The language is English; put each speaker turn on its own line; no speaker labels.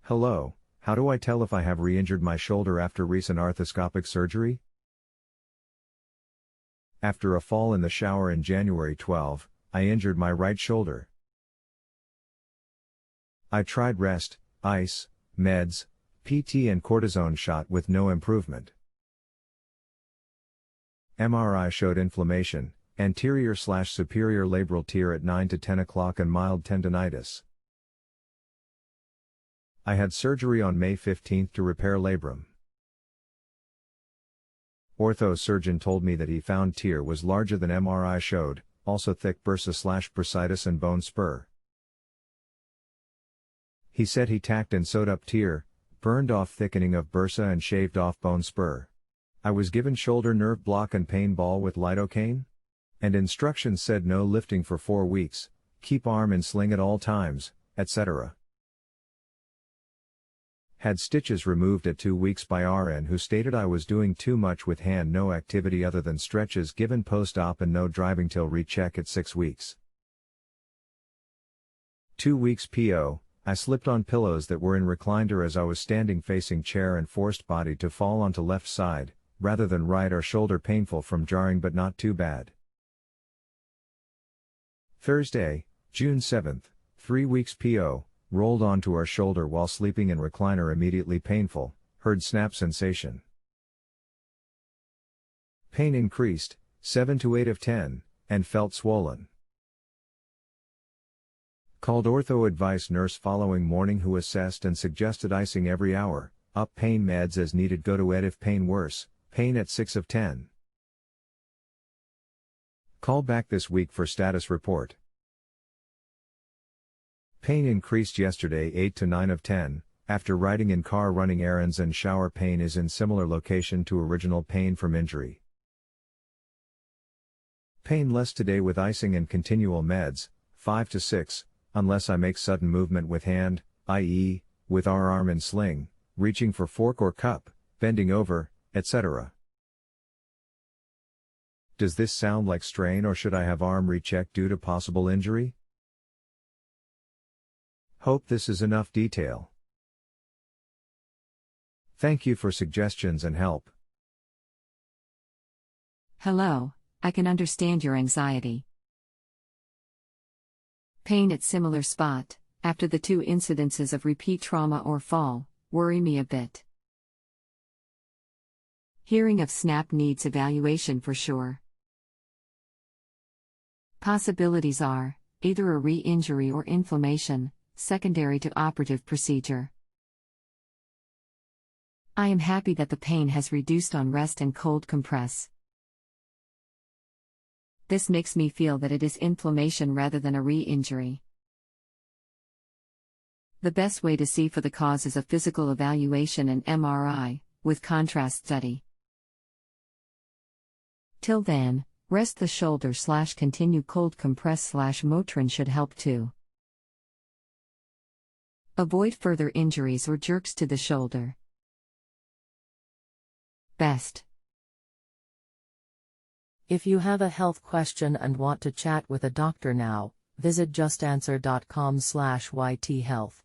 Hello, how do I tell if I have re-injured my shoulder after recent arthroscopic surgery? After a fall in the shower in January 12, I injured my right shoulder. I tried rest, ice, meds, PT and cortisone shot with no improvement. MRI showed inflammation, anterior/superior labral tear at 9 to 10 o'clock and mild tendonitis. I had surgery on May 15 to repair labrum. Ortho surgeon told me that he found tear was larger than MRI showed, also thick bursa/bursitis and bone spur. He said he tacked and sewed up tear, burned off thickening of bursa and shaved off bone spur. I was given shoulder nerve block and pain ball with lidocaine? And instructions said no lifting for 4 weeks, keep arm in sling at all times, etc. Had stitches removed at 2 weeks by RN who stated I was doing too much with hand, no activity other than stretches given post-op and no driving till recheck at 6 weeks. 2 weeks PO, I slipped on pillows that were in recliner as I was standing facing chair and forced body to fall onto left side, rather than right or shoulder, painful from jarring but not too bad. Thursday, June 7, 3 weeks PO, rolled onto our shoulder while sleeping in recliner, immediately painful, heard snap sensation. Pain increased, 7 to 8 of 10, and felt swollen. Called ortho advice nurse following morning who assessed and suggested icing every hour, up pain meds as needed, go to ed if pain worse, pain at 6 of 10. Call back this week for status report. Pain increased yesterday 8 to 9 of 10, after riding in car, running errands and shower. Pain is in similar location to original pain from injury. Pain less today with icing and continual meds, 5 to 6, unless I make sudden movement with hand, i.e., with our arm in sling, reaching for fork or cup, bending over, etc. Does this sound like strain, or should I have arm rechecked due to possible injury? Hope this is enough detail. Thank you for suggestions and help.
Hello, I can understand your anxiety. Pain at similar spot, after the 2 incidences of repeat trauma or fall, worry me a bit. Hearing of snap needs evaluation for sure. Possibilities are either a re-injury or inflammation, secondary to operative procedure. I am happy that the pain has reduced on rest and cold compress. This makes me feel that it is inflammation rather than a re-injury. The best way to see for the cause is a physical evaluation and MRI, with contrast study. Till then, rest the shoulder / continue cold compress / Motrin should help too. Avoid further injuries or jerks to the shoulder. Best.
If you have a health question and want to chat with a doctor now, visit justanswer.com/ythealth.